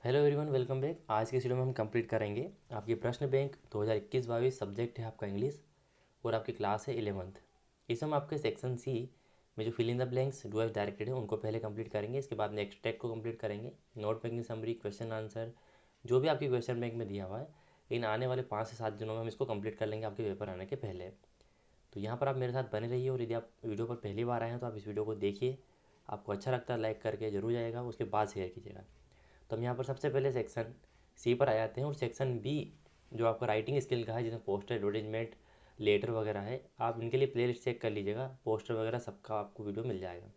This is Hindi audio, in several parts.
Hello everyone, welcome back. आज के इस वीडियो में हम कंप्लीट करेंगे आपकी प्रश्न बैंक 2021-22। सब्जेक्ट है आपका इंग्लिश और आपकी क्लास है 11th। इसमें हम आपके सेक्शन सी में जो fill in the blanks do as directed है उनको पहले कंप्लीट करेंगे। इसके बाद नेक्स्ट टैग को कंप्लीट करेंगे, note making summary, question answer, जो भी आपकी क्वेश्चन बैंक में दिया हुआ है। इन आने वाले 5 से 7 दिनों में हम इसको कंप्लीट कर लेंगे आपके पेपर आने के पहले। तो यहाँ पर आप मेरे साथ बने रहिए, और यदि आप वीडियो पर पहली बार आए हैं तो आप इस वीडियो को देखिए। आपको अच्छा लगता है लाइक करके जरूर जाएगा, उसके बाद शेयर कीजिएगा। तो हम यहाँ पर सबसे पहले सेक्शन सी पर आ जाते हैं। और सेक्शन बी जो आपका राइटिंग स्किल का है, जिसमें पोस्टर, एडवर्टीजमेंट, लेटर वगैरह है, आप इनके लिए प्ले लिस्ट चेक कर लीजिएगा। पोस्टर वगैरह सबका आपको वीडियो मिल जाएगा,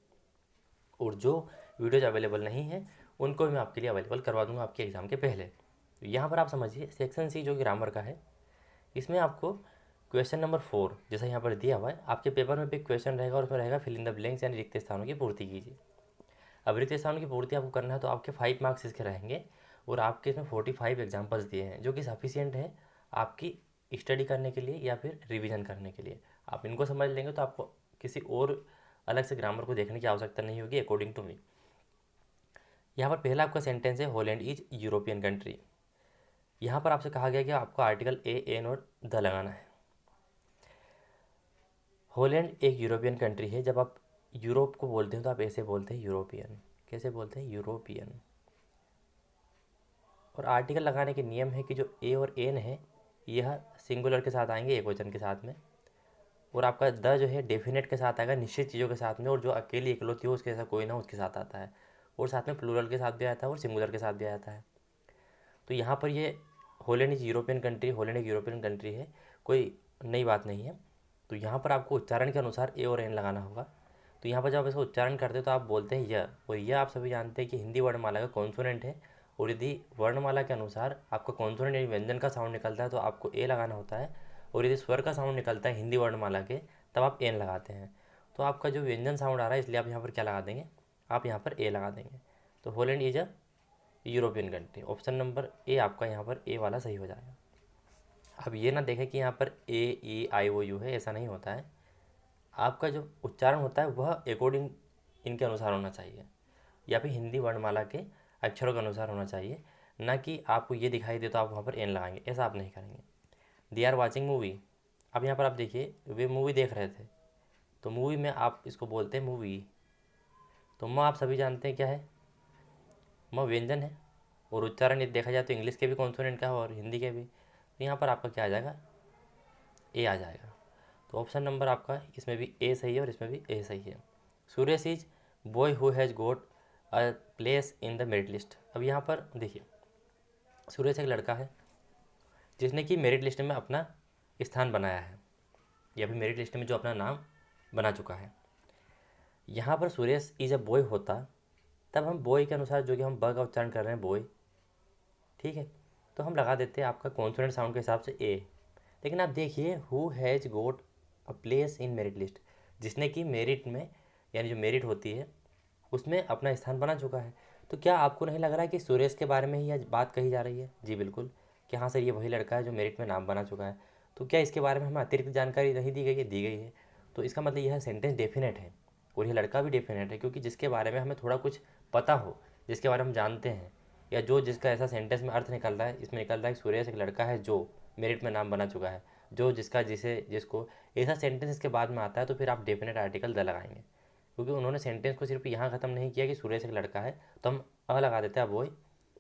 और जो वीडियोज अवेलेबल नहीं है उनको भी मैं आपके लिए अवेलेबल करवा दूंगा आपके एग्ज़ाम के पहले। तो यहाँ पर आप समझिए सेक्शन सी जो ग्रामर का है, इसमें आपको क्वेश्चन नंबर 4 जैसा यहाँ पर दिया हुआ है, आपके पेपर में भी क्वेश्चन रहेगा और उसमें रहेगा फिल इन द ब्लैंक्स, यानी रिक्त स्थानों की पूर्ति कीजिए। अब रिक्त स्थानों की पूर्ति आपको करना है तो आपके 5 मार्क्स इसके रहेंगे, और आपके इसमें 45 एग्जाम्पल्स दिए हैं, जो कि सफिशियंट है आपकी स्टडी करने के लिए या फिर रिवीजन करने के लिए। आप इनको समझ लेंगे तो आपको किसी और अलग से ग्रामर को देखने की आवश्यकता नहीं होगी, अकॉर्डिंग टू मी। यहाँ पर पहला आपका सेंटेंस है, हॉलैंड इज यूरोपियन कंट्री। यहाँ पर आपसे कहा गया कि आपको आर्टिकल ए, एन और द लगाना है। हॉलैंड एक यूरोपियन कंट्री है। जब आप यूरोप को बोलते हैं तो आप ऐसे बोलते हैं यूरोपियन। कैसे बोलते हैं? यूरोपियन। और आर्टिकल लगाने के नियम है कि जो ए और एन है यह सिंगुलर के साथ आएंगे, एक वचन के साथ में, और आपका द जो है डेफिनेट के साथ आएगा, निश्चित चीज़ों के साथ में, और जो अकेली इकलौती हो उसके साथ कोई ना उसके साथ आता है, और साथ में प्लूरल के साथ भी आता है और सिंगुलर के साथ भी आता है। तो यहाँ पर ये Holland is European country, Holland एक यूरोपियन कंट्री है, कोई नई बात नहीं है। तो यहाँ पर आपको उच्चारण के अनुसार ए और एन लगाना होगा। तो यहाँ पर जब आप इसका उच्चारण करते हो तो आप बोलते हैं य, और यह आप सभी जानते हैं कि हिंदी वर्णमाला का कॉन्सोनेंट है, और यदि वर्णमाला के अनुसार आपका कॉन्सोनेंट यानी व्यंजन का साउंड निकलता है तो आपको ए लगाना होता है, और यदि स्वर का साउंड निकलता है हिंदी वर्णमाला के तब आप एन लगाते हैं। तो आपका जो व्यंजन साउंड आ रहा है इसलिए आप यहाँ पर क्या लगा देंगे? आप यहाँ पर ए लगा देंगे। तो Holland is a European country, option number A आपका यहाँ पर ए वाला सही हो जाएगा। अब ये ना देखें कि यहाँ पर ए, ई, आई, ओ, यू है, ऐसा नहीं होता है। आपका जो उच्चारण होता है वह अकॉर्डिंग इनके अनुसार होना चाहिए, या फिर हिंदी वर्णमाला के अक्षरों के अनुसार होना चाहिए, ना कि आपको ये दिखाई दे तो आप वहाँ पर एन लगाएंगे, ऐसा आप नहीं करेंगे। They are watching movie. अब यहाँ पर आप देखिए वे मूवी देख रहे थे, तो मूवी में आप इसको बोलते हैं मूवी। तो म आप सभी जानते हैं क्या है? म व्यंजन है, और उच्चारण यदि देखा जाए तो इंग्लिश के भी कॉन्सोनेंट का है और हिंदी के भी। तो यहाँ पर आपका क्या आ जाएगा? ए आ जाएगा। तो ऑप्शन नंबर आपका इसमें भी ए सही है और इसमें भी ए सही है। Suresh is boy who has got a place in the merit list. अब यहाँ पर देखिए, सुरेश एक लड़का है जिसने कि मेरिट लिस्ट में अपना स्थान बनाया है, या फिर मेरिट लिस्ट में जो अपना नाम बना चुका है। यहाँ पर सुरेश इज अ बॉय होता तब हम बॉय के अनुसार, जो कि हम ब का उच्चारण कर रहे हैं बॉय, ठीक है, तो हम लगा देते हैं आपका कॉन्सोनेंट साउंड के हिसाब से ए। लेकिन आप देखिए who has got a place in merit list, जिसने कि मेरिट में, यानी जो मेरिट होती है उसमें अपना स्थान बना चुका है। तो क्या आपको नहीं लग रहा है कि सुरेश के बारे में ही यह बात कही जा रही है? जी बिल्कुल, कि हाँ सर ये वही लड़का है जो मेरिट में नाम बना चुका है। तो क्या इसके बारे में हमें अतिरिक्त जानकारी नहीं दी गई है? दी गई है। तो इसका मतलब यह सेंटेंस डेफिनेट है, और यह लड़का भी डेफिनेट है, क्योंकि जिसके बारे में हमें थोड़ा कुछ पता हो, जिसके बारे में हम जानते हैं, या जो जिसका ऐसा सेंटेंस में अर्थ निकल रहा है, इसमें निकल रहा है कि सुरेश एक लड़का है जो मेरिट में नाम बना चुका है, जो जिसका जिसे जिसको, ऐसा सेंटेंस इसके बाद में आता है, तो फिर आप डेफिनेट आर्टिकल द लगाएंगे। क्योंकि उन्होंने सेंटेंस को सिर्फ यहाँ ख़त्म नहीं किया कि सुरेश एक लड़का है तो हम अ लगा देते हैं बॉय,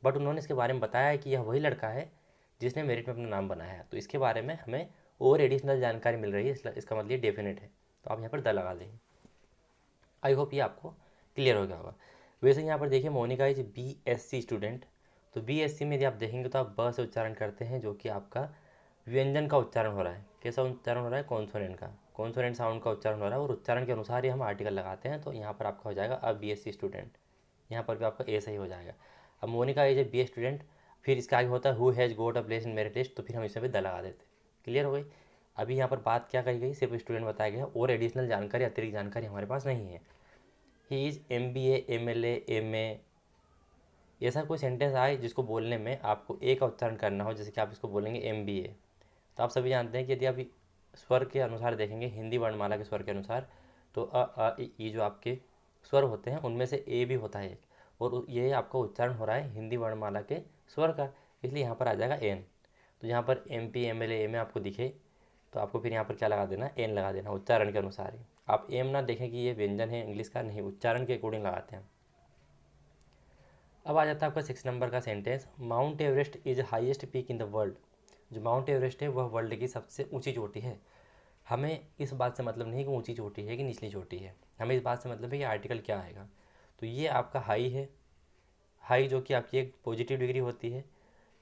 बट उन्होंने इसके बारे में बताया है कि यह वही लड़का है जिसने मेरिट में अपना नाम बनाया है। तो इसके बारे में हमें और एडिशनल जानकारी मिल रही है, इसका मतलब ये डेफिनेट है। तो आप यहाँ पर द लगा देंगे। आई होप ये आपको क्लियर हो गया होगा। वैसे यहाँ पर देखिए मोनिका इज BSc स्टूडेंट। तो BSc में यदि आप देखेंगे तो आप ब से उच्चारण करते हैं, जो कि आपका व्यंजन का उच्चारण हो रहा है। कैसा उच्चारण हो रहा है? कॉन्सोनेंट का, कॉन्सोनेंट साउंड का उच्चारण हो रहा है, और उच्चारण के अनुसार ही हम आर्टिकल लगाते हैं। तो यहाँ पर आपका हो जाएगा अब BSc स्टूडेंट। यहाँ पर भी आपका ए सही हो जाएगा। अब Monika is a BA student, फिर इसका आगे होता है who has got a place in merit list, तो फिर हम इसमें भी द लगा देते हैं। क्लियर हो गई? अभी यहाँ पर बात क्या कही गई? सिर्फ स्टूडेंट बताया गया, और एडिशनल जानकारी, अतिरिक्त जानकारी हमारे पास नहीं है। He is MBA, MLA, MA, ऐसा कोई सेंटेंस आए जिसको बोलने में आपको ए का उच्चारण करना हो, जैसे कि आप इसको बोलेंगे MBA। तो आप सभी जानते हैं कि यदि आप स्वर के अनुसार देखेंगे, हिंदी वर्णमाला के स्वर के अनुसार, तो अ, ई जो आपके स्वर होते हैं उनमें से ए भी होता है एक, और ये आपका उच्चारण हो रहा है हिंदी वर्णमाला के स्वर का, इसलिए यहाँ पर आ जाएगा एन। तो यहाँ पर MP MLA एम आपको दिखे तो आपको फिर यहाँ पर क्या लगा देना, एन लगा देना उच्चारण के अनुसार ही। आप एम ना देखें कि ये व्यंजन है इंग्लिश का, नहीं, उच्चारण के अकॉर्डिंग लगाते हैं। अब आ जाता है आपका 6 नंबर का sentence, mount Everest is highest peak in the world. जो माउंट एवरेस्ट है वह वर्ल्ड की सबसे ऊंची चोटी है। हमें इस बात से मतलब नहीं है कि ऊंची चोटी है कि निचली चोटी है, हमें इस बात से मतलब है कि आर्टिकल क्या आएगा। तो ये आपका हाई है, हाई जो कि आपकी एक पॉजिटिव डिग्री होती है।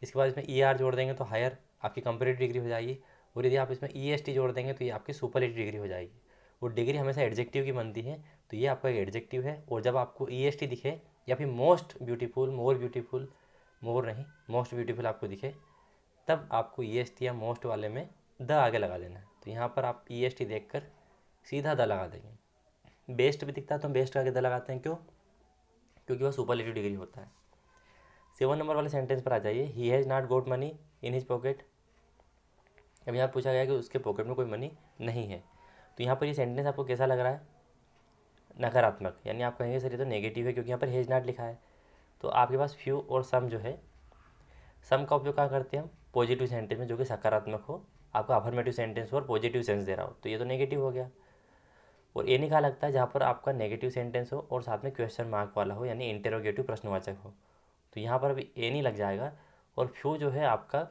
इसके बाद इसमें ER जोड़ देंगे तो हायर आपकी कंपेरेटिव डिग्री हो जाएगी, और यदि आप इसमें EST जोड़ देंगे तो ये आपकी सुपरलेटिव डिग्री हो जाएगी। और डिग्री हमेशा एडजेक्टिव की बनती है, तो ये आपका एडजेक्टिव है। और जब आपको EST दिखे या फिर मोस्ट ब्यूटीफुल, मोर ब्यूटीफुल, मोर नहीं मोस्ट ब्यूटीफुल आपको दिखे, तब आपको EST या मोस्ट वाले में द आगे लगा देना है। तो यहाँ पर आप EST देखकर सीधा द लगा देंगे। बेस्ट भी दिखता है तो हम बेस्ट का आगे द लगाते हैं, क्यों? क्योंकि वह सुपरलेटिव डिग्री होता है। 7 नंबर वाले सेंटेंस पर आ जाइए, he has not goat money in his pocket. अब यहाँ पूछा गया कि उसके पॉकेट में कोई मनी नहीं है। तो यहाँ पर ये सेंटेंस आपको कैसा लग रहा है? नकारात्मक, यानी आप कहेंगे सर ये तो नेगेटिव है क्योंकि यहाँ पर हैज़ नॉट लिखा है। तो आपके पास फ्यू और सम जो है, सम का उपयोग कहाँ करते हैं हम? पॉजिटिव सेंटेंस में जो कि सकारात्मक हो, आपका अफर्मेटिव सेंटेंस हो और पॉजिटिव सेंस दे रहा हो, तो ये तो नेगेटिव हो गया। और ए नहीं कहा लगता है जहाँ पर आपका नेगेटिव सेंटेंस हो और साथ में क्वेश्चन मार्क वाला हो, यानी इंटेरोगेटिव प्रश्नवाचक हो, तो यहाँ पर अभी ए नहीं लग जाएगा। और फ्यू जो है आपका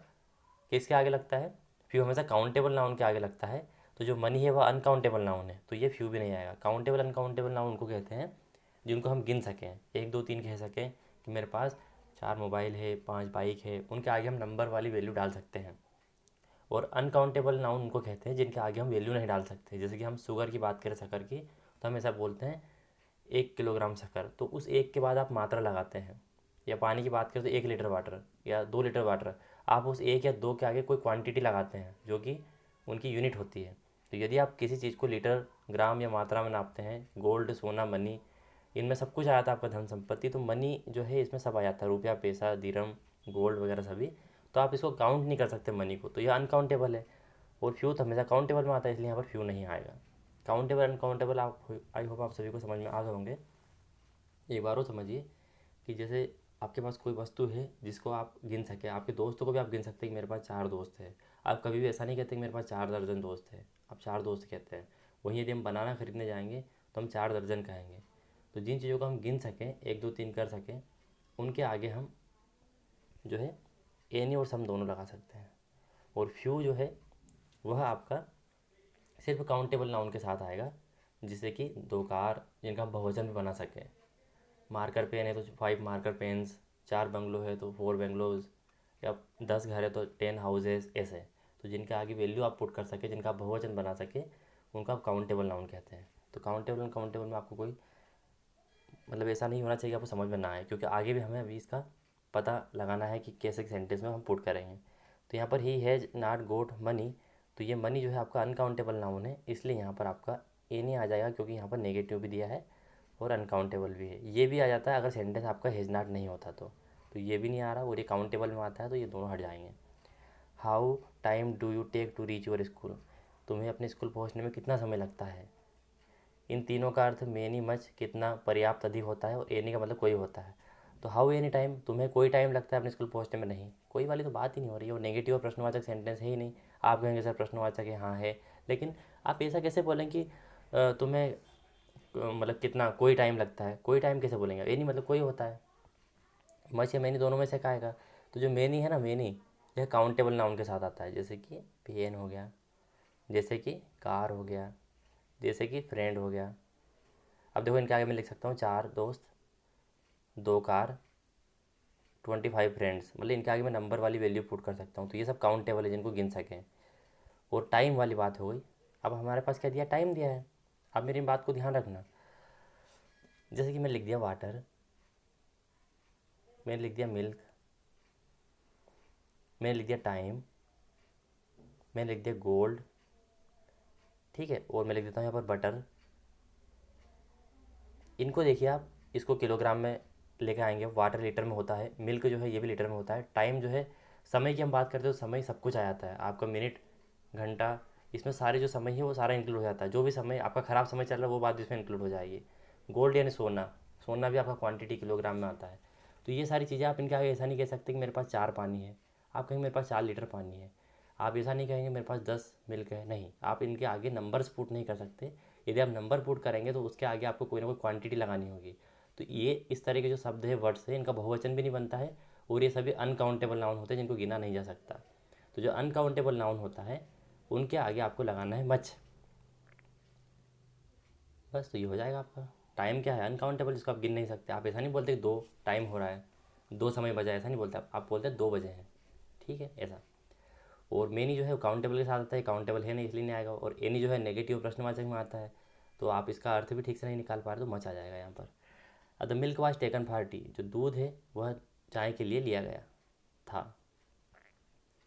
किसके आगे लगता है? फ्यू हमेशा काउंटेबल नाउन के आगे लगता है। तो जो मनी है वह अनकाउंटेबल नाउन है, तो ये फ्यू भी नहीं आएगा। काउंटेबल अनकाउंटेबल नाउन उनको कहते हैं जिनको हम गिन सकें, 1 2 3 कह सकें कि मेरे पास 4 मोबाइल है, 5 बाइक है, उनके आगे हम नंबर वाली वैल्यू डाल सकते हैं। और अनकाउंटेबल नाउन उनको कहते हैं जिनके आगे हम वैल्यू नहीं डाल सकते। जैसे कि हम शुगर की बात करें, शक्कर की, तो हम ऐसा बोलते हैं 1 किलोग्राम शक्कर, तो उस 1 के बाद आप मात्रा लगाते हैं। या पानी की बात करें तो 1 लीटर वाटर या 2 लीटर वाटर, आप उस 1 या 2 के आगे कोई क्वांटिटी लगाते हैं जो कि उनकी यूनिट होती है। तो यदि आप किसी चीज़ को लीटर, ग्राम या मात्रा में नापते हैं, गोल्ड, सोना, मनी, इनमें सब कुछ आ जाता है आपका धन संपत्ति, तो मनी जो है इसमें सब आ जाता है, रुपया, पैसा, दिरहम, गोल्ड वगैरह सभी। तो आप इसको काउंट नहीं कर सकते मनी को, तो यह अनकाउंटेबल है। और फ्यू तो हमेशा काउंटेबल में आता है, इसलिए यहाँ पर फ्यू नहीं आएगा। काउंटेबल अनकाउंटेबल आप, आई होप आप सभी को समझ में आ गए होंगे। एक बार और समझिए कि जैसे आपके पास कोई वस्तु है जिसको आप गिन सके, आपके दोस्तों को भी आप गिन सकते हैं कि मेरे पास 4 दोस्त हैं। आप कभी भी ऐसा नहीं कहते कि मेरे पास 4 दर्जन दोस्त हैं, आप 4 दोस्त कहते हैं। वहीं यदि हम बनाना खरीदने जाएंगे तो हम 4 दर्जन कहेंगे। तो जिन चीज़ों को हम गिन सकें, 1 2 3 कर सकें, उनके आगे हम जो है एनी और सम दोनों लगा सकते हैं। और फ्यू जो है वह आपका सिर्फ काउंटेबल नाउन के साथ आएगा, जिससे कि 2 कार जिनका हम बहुवचन भी बना सकें। मार्कर पेन है तो 5 मार्कर पेन्स, 4 बंगलो है तो 4 बंगलोज, या 10 घर है तो 10 हाउसेस, ऐसे। तो जिनके आगे वैल्यू आप पुट कर सके, जिनका आप बहुवचन बना सके, उनका आप काउंटेबल नाउन कहते हैं। तो काउंटेबल एंड काउंटेबल में आपको कोई मतलब ऐसा नहीं होना चाहिए कि आपको समझ में ना आए, क्योंकि आगे भी हमें अभी इसका पता लगाना है कि कैसे सेंटेंस में हम पुट करेंगे। तो यहाँ पर he has not goat money, तो ये मनी जो है आपका अनकाउंटेबल नाउन है, इसलिए यहाँ पर आपका ए नहीं आ जाएगा, क्योंकि यहाँ पर नेगेटिव भी दिया है और अनकाउंटेबल भी है। ये भी आ जाता है अगर सेंटेंस आपका हैज़ नॉट नहीं होता तो ये भी नहीं आ रहा, और ये काउंटेबल में आता है, तो ये दोनों हट जाएंगे। How time do you take to reach your school, तुम्हें अपने स्कूल पहुँचने में कितना समय लगता है। इन तीनों का अर्थ मेनी, मच, कितना, पर्याप्त, अधिक होता है, और एनी का मतलब कोई होता है। तो हाउ एनी टाइम, तुम्हें कोई टाइम लगता है अपने स्कूल पहुंचने में, नहीं, कोई वाली तो बात ही नहीं हो रही है, वो नेगेटिव और प्रश्नवाचक सेंटेंस है ही नहीं। आप कहेंगे सर प्रश्नवाचक है, हाँ है, लेकिन आप ऐसा कैसे बोलें कि तुम्हें मतलब कितना, कोई टाइम लगता है, कोई टाइम कैसे बोलेंगे? एनी मतलब कोई होता है, मच या मैनी दोनों में से क्या आएगा? तो जो मैनी है ना, मैनी यह काउंटेबल नाउन के साथ आता है, जैसे कि पेन हो गया, जैसे कि कार हो गया, जैसे कि फ्रेंड हो गया। अब देखो इनके आगे मैं लिख सकता हूँ 4 दोस्त, 2 कार, 25 फ्रेंड्स, मतलब इनके आगे मैं नंबर वाली वैल्यू पुट कर सकता हूँ। तो ये सब काउंटेबल है जिनको गिन सकें। और टाइम वाली बात हो गई। अब हमारे पास क्या दिया? टाइम दिया है। अब मेरी बात को ध्यान रखना, जैसे कि मैं लिख दिया वाटर, मैंने लिख दिया मिल्क, मैंने लिख दिया टाइम, मैंने लिख दिया गोल्ड, ठीक है, और मैं लिख देता हूँ यहाँ पर बटर। इनको देखिए आप, इसको किलोग्राम में लेके आएंगे, वाटर लीटर में होता है, मिल्क जो है ये भी लीटर में होता है, टाइम जो है समय की हम बात करते हैं तो समय सब कुछ आ जाता है, आपका मिनट, घंटा, इसमें सारे जो समय है वो सारा इंक्लूड हो जाता है। जो भी समय आपका ख़राब समय चल रहा है वो बात इसमें इंक्लूड हो जाएगी। गोल्ड यानी सोना, सोना भी आपका क्वांटिटी किलोग्राम में आता है। तो ये सारी चीज़ें आप इनके आगे ऐसा नहीं कह सकते कि मेरे पास 4 पानी है, आप कहेंगे मेरे पास 4 लीटर पानी है। आप ऐसा नहीं कहेंगे मेरे पास 10 मिल्क है, नहीं, आप इनके आगे नंबर्स पुट नहीं कर सकते। यदि आप नंबर पुट करेंगे तो उसके आगे आपको कोई ना कोई क्वांटिटी लगानी होगी। तो ये इस तरह के जो शब्द है, वर्ड्स है, इनका बहुवचन भी नहीं बनता है और ये सभी अनकाउंटेबल नाउन होते हैं जिनको गिना नहीं जा सकता। तो जो अनकाउंटेबल नाउन होता है उनके आगे आपको लगाना है मच, बस। तो ये हो जाएगा आपका। टाइम क्या है? अनकाउंटेबल, जिसको आप गिन नहीं सकते। आप ऐसा नहीं बोलते कि 2 टाइम हो रहा है, 2 समय बजा, ऐसा नहीं बोलते आप बोलते हैं 2 बजे हैं, ठीक है, ऐसा। और मेनी जो है काउंटेबल के साथ आता है, काउंटेबल है नहीं इसलिए नहीं आएगा। और एनी जो है नेगेटिव प्रश्नवाचक में आता है, तो आप इसका अर्थ भी ठीक से नहीं निकाल पा रहे, तो मच आ जाएगा यहाँ पर। The milk was taken for T, जो दूध है वह चाय के लिए लिया गया था।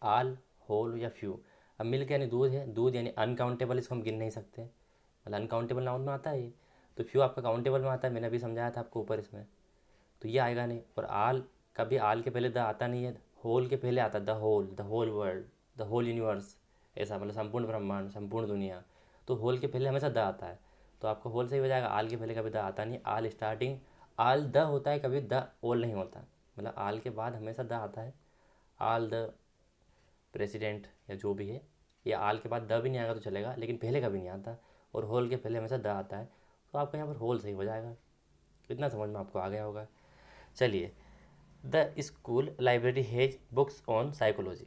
आल, होल या फ्यू। अब मिल्क यानी दूध है, दूध यानी अनकाउंटेबल, इसको हम गिन नहीं सकते, मतलब अनकाउंटेबल नाउन में आता है ये। तो फ्यू आपका काउंटेबल में आता है, मैंने अभी समझाया था आपको ऊपर इसमें, तो ये आएगा नहीं। और आल, कभी आल के पहले द आता नहीं है, होल के पहले आता है the whole world, the whole universe, ऐसा मतलब संपूर्ण ब्रह्मांड, संपूर्ण दुनिया। तो होल के पहले हमेशा द आता है, तो आपका होल सही हो जाएगा। आल के पहले कभी द आता नहीं, आल स्टार्टिंग, आल द होता है, कभी द ओल नहीं होता, मतलब आल के बाद हमेशा द आता है। आल द प्रेसिडेंट या जो भी है, या आल के बाद द भी नहीं आएगा तो चलेगा, लेकिन पहले कभी नहीं आता। और होल के पहले हमेशा द आता है, तो आपका यहाँ पर होल सही हो जाएगा। इतना समझ में आपको आ गया होगा। चलिए, the school library has books on psychology.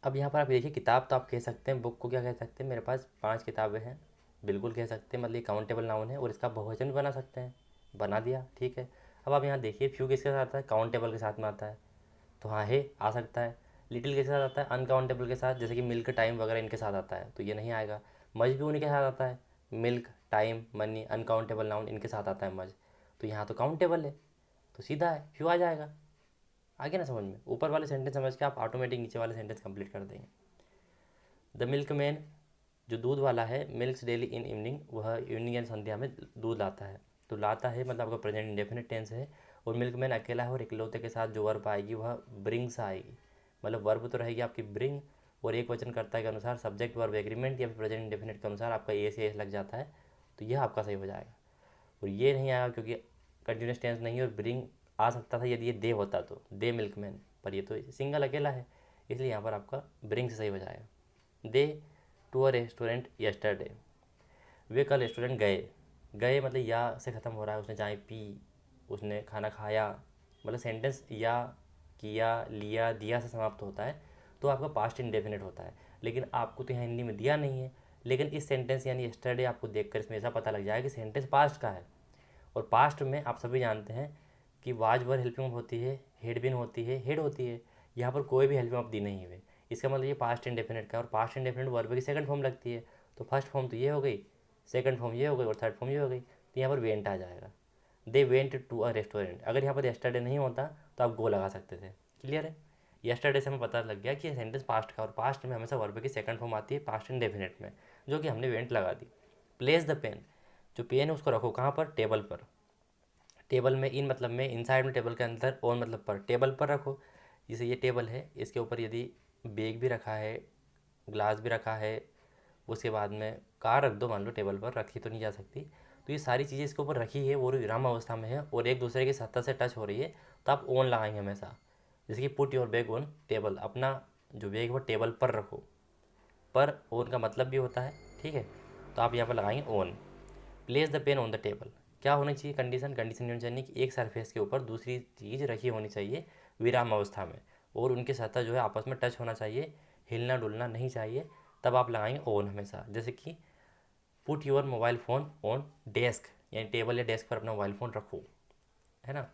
अब यहाँ पर आप देखिए, किताब तो आप कह सकते हैं, बुक को क्या कह सकते हैं, मेरे पास 5 किताबें हैं, बिल्कुल कह सकते हैं, मतलब ये काउंटेबल नाउन है और इसका बहुवचन भी बना सकते हैं, बना दिया, ठीक है। अब आप यहाँ देखिए, फ्यू किसके साथ आता है? काउंटेबल के साथ में आता है, तो हाँ है, आ सकता है। लिटिल के साथ आता है? अनकाउंटेबल के साथ, जैसे कि मिल्क, टाइम वगैरह इनके साथ आता है, तो ये नहीं आएगा। मज भी उन्हीं के साथ आता है, milk, time, money, uncountable noun इनके साथ आता है मज, तो यहाँ तो काउंटेबल है, तो सीधा है, फ्यू आ जाएगा। आगे ना समझ में? ऊपर वाले सेंटेंस समझ के आप ऑटोमेटिक नीचे वाले सेंटेंस कंप्लीट कर देंगे। द मिल्क मैन, जो दूध वाला है, मिल्क्स डेली इन इवनिंग, वह इवनिंग यानी संध्या में दूध लाता है। तो लाता है मतलब आपका प्रेजेंट इंडेफिनिट टेंस है। और मिल्क मैन अकेला है और इकलौते के साथ जो वर्ब आएगी वह ब्रिंग्स आएगी, मतलब वर्ब तो रहेगी आपकी ब्रिंग, और एक वचन कर्ता के अनुसार सब्जेक्ट वर्ब एग्रीमेंट या फिर प्रेजेंट इंडेफिनिट के अनुसार आपका ए से एस लग जाता है, तो यह आपका सही हो जाएगा। और ये नहीं आएगा क्योंकि कंटिन्यूस टेंस नहीं है, और ब्रिंग आ सकता था यदि ये दे होता तो, दे मिल्कमैन, पर ये तो सिंगल अकेला है, इसलिए यहाँ पर आपका ब्रिंग से सही हो जाएगा। दे टू अ रेस्टोरेंट यस्टरडे, वे कल रेस्टोरेंट गए। गए मतलब या से ख़त्म हो रहा है, उसने चाय पी, उसने खाना खाया, मतलब सेंटेंस या, किया, लिया, दिया से समाप्त होता है, तो आपका पास्ट इंडेफिनिट होता है। लेकिन आपको तो यहाँ हिंदी में दिया नहीं है, लेकिन इस सेंटेंस यानी यस्टरडे आपको देखकर इसमें ऐसा पता लग जाएगा कि सेंटेंस पास्ट का है। और पास्ट में आप सभी जानते हैं कि वाज वर हेल्पिंग होती है, हेड बिन होती है, हेड होती है। यहाँ पर कोई भी हेल्पिंग ऑफ दी नहीं है, इसका मतलब ये पास्ट इंडेफिनिट का है, और पास्ट इंडेफिनिट वर्ब की सेकंड फॉर्म लगती है। तो फर्स्ट फॉर्म तो ये हो गई, सेकंड फॉर्म ये हो गई, और थर्ड फॉर्म ये हो गई, तो यहाँ पर वेंट आ जाएगा। They went to a restaurant, अगर यहाँ पर यस्टरडे नहीं होता तो आप गो लगा सकते थे। क्लियर है? यस्टरडे से हमें पता लग गया कि ये सेंटेंस पास्ट का, और पास्ट में हमेशा वर्ब की सेकंड फॉर्म आती है पास्ट इंडेफिनिट में, जो कि हमने वेंट लगा दी। प्लेस द पेन, जो पेन है उसको रखो कहाँ पर? टेबल पर। टेबल में इन मतलब में, इनसाइड में टेबल के अंदर, ऑन मतलब पर, टेबल पर रखो। जैसे ये टेबल है, इसके ऊपर यदि बैग भी रखा है, ग्लास भी रखा है, उसके बाद में कार रख दो, मान लो टेबल पर रखी तो नहीं जा सकती, तो ये सारी चीज़ें इसके ऊपर रखी है, वो विराम अवस्था में है और एक दूसरे की सत्ता से टच हो रही है, तो आप ऑन लगाएंगे हमेशा। जैसे कि put your bag on table, अपना जो बैग है वो टेबल पर रखो, पर ऑन का मतलब भी होता है, ठीक है, तो आप यहाँ पर लगाएंगे on. Place the pain on the table, क्या होनी चाहिए कंडीशन? कंडीशन ये होनी चाहिए कि एक सरफेस के ऊपर दूसरी चीज़ रखी होनी चाहिए विराम अवस्था में, और उनकी सतह जो है आपस में टच होना चाहिए, हिलना डुलना नहीं चाहिए, तब आप लगाएंगे ऑन हमेशा। जैसे कि put your mobile phone on desk, यानी टेबल या डेस्क पर अपना मोबाइल फ़ोन रखो, है ना।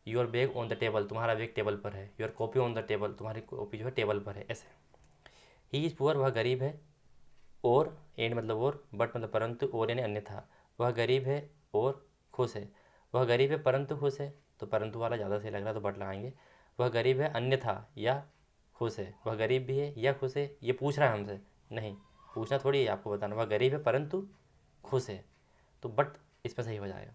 Your bag on the table, तुम्हारा बैग टेबल पर है। Your copy on the table, तुम्हारी कॉपी जो है टेबल पर है, ऐसे। ही इज़ पुअर, वह गरीब है। और एंड मतलब और, बट मतलब परंतु, और यानी अन्यथा। वह गरीब है और खुश है। वह गरीब है परंतु खुश है, तो परंतु वाला ज़्यादा सही लग रहा है तो बट लगाएंगे। वह गरीब है अन्यथा या खुश है, वह गरीब भी है या खुश है, ये पूछ रहा है हमसे, नहीं पूछना थोड़ी है, आपको बताना। वह गरीब है परंतु खुश है, तो बट इस पर सही हो जाएगा।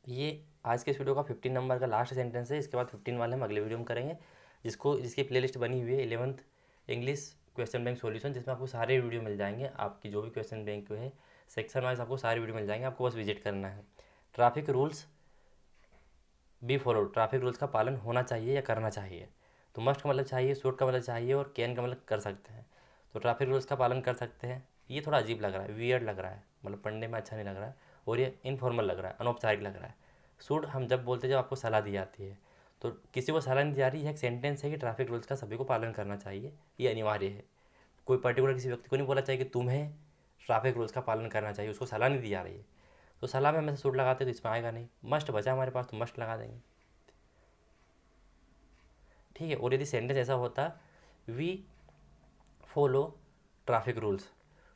ये आज के इस वीडियो का 15 नंबर का लास्ट सेंटेंस है, इसके बाद 15 वाले हम अगले वीडियो में करेंगे, जिसकी प्लेलिस्ट बनी हुई है 11th English question bank solution, जिसमें आपको सारे वीडियो मिल जाएंगे, आपकी जो भी क्वेश्चन बैंक है सेक्शन वाइज आपको सारे वीडियो मिल जाएंगे, आपको बस विजिट करना है। Traffic rules B follow, traffic rules का पालन होना चाहिए या करना चाहिए। तो मस्ट का मतलब चाहिए, शुड का मतलब चाहिए, और कैन का मतलब कर सकते हैं। तो ट्रैफिक रूल्स का पालन कर सकते हैं, ये थोड़ा अजीब लग रहा है, वियर्ड लग रहा है, मतलब पढ़ने में अच्छा नहीं लग रहा है, और ये इनफॉर्मल लग रहा है, अनौपचारिक लग रहा है। शुड हम जब बोलते हैं जब आपको सलाह दी जाती है, तो किसी को सलाह नहीं दी जा रही है, एक सेंटेंस है कि ट्रैफिक रूल्स का सभी को पालन करना चाहिए, ये अनिवार्य है। कोई पर्टिकुलर किसी व्यक्ति को नहीं बोला चाहिए कि तुम्हें ट्रैफिक रूल्स का पालन करना चाहिए, उसको सलाह नहीं दी जा रही है। तो सलाह में हमेशा शुड लगाते तो इसमें आएगा नहीं, मस्ट बचा हमारे पास तो मस्ट लगा देंगे, ठीक है। और यदि सेंटेंस ऐसा होता वी फॉलो ट्रैफिक रूल्स,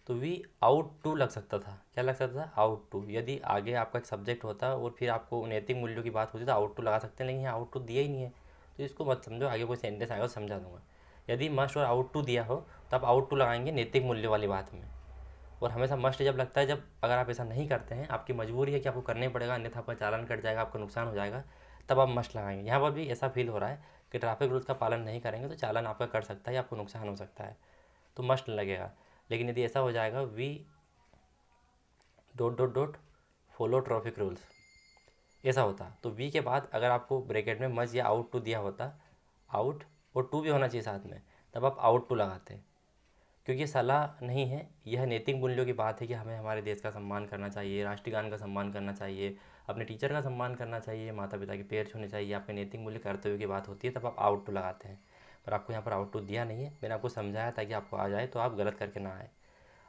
तो वी आउट टू लग सकता था, क्या लग सकता था, आउट टू। यदि आगे आपका एक सब्जेक्ट होता और फिर आपको नैतिक मूल्यों की बात होती तो आउट टू लगा सकते हैं, लेकिन यहाँ आउट टू दिया ही नहीं है, तो इसको मत समझो, आगे कोई सेंटेंस आएगा तो समझा दूंगा। यदि मस्ट और आउट टू दिया हो तो आप आउट टू लगाएंगे नैतिक मूल्यों वाली बात में। और हमेशा मस्ट जब लगता है जब अगर आप ऐसा नहीं करते हैं, आपकी मजबूरी है कि आपको करना ही पड़ेगा, अन्यथा आपका चालान कट जाएगा, आपका नुकसान हो जाएगा, तब आप मस्ट लगाएंगे। यहाँ पर भी ऐसा फील हो रहा है कि ट्रैफिक रूल्स का पालन नहीं करेंगे तो चालान आपका कट सकता है या आपको नुकसान हो सकता है, तो मस्ट लगेगा। लेकिन यदि ऐसा हो जाएगा V dot dot dot follow traffic rules, ऐसा होता तो वी के बाद अगर आपको ब्रैकेट में मस्ट या आउट टू दिया होता, आउट और टू भी होना चाहिए साथ में, तब आप आउट टू लगाते, क्योंकि ये सलाह नहीं है, यह नैतिक मूल्यों की बात है कि हमें हमारे देश का सम्मान करना चाहिए, राष्ट्रीय गान का सम्मान करना चाहिए, अपने टीचर का सम्मान करना चाहिए, माता पिता के पैर छूने चाहिए, आपके नैतिक मूल्य कर्तव्य की बात होती है, तब आप आउट टू लगाते हैं। पर आपको यहाँ पर आउट टू दिया नहीं है, मैंने आपको समझाया ताकि आपको आ जाए तो आप गलत करके ना आए।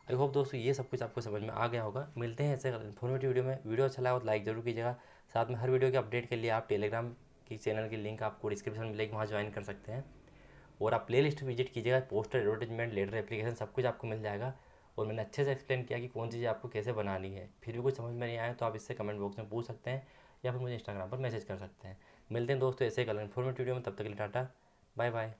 आई होप दोस्तों ये सब कुछ आपको समझ में आ गया होगा। मिलते हैं ऐसे इन्फॉर्मेटिव वीडियो में। वीडियो अच्छा लगा तो लाइक जरूर कीजिएगा। साथ में हर वीडियो के अपडेट के लिए आप टेलीग्राम की चैनल की लिंक आपको डिस्क्रिप्शन में मिलेगी, वहाँ ज्वाइन कर सकते हैं। और आप प्लेलिस्ट विजिट कीजिएगा, पोस्टर, एडवर्टीजमेंट, लेटर, एप्लीकेशन सब कुछ आपको मिल जाएगा। और मैंने अच्छे से एक्सप्लेन किया कि कौन सी चीज़ आपको कैसे बनानी है। फिर भी कुछ समझ में नहीं आया तो आप इससे कमेंट बॉक्स में पूछ सकते हैं या फिर मुझे इंस्टाग्राम पर मैसेज कर सकते हैं। मिलते हैं दोस्तों ऐसे कल इन्फॉर्मेटिव वीडियो में, तब तक के लिए टाटा, बाय बाय।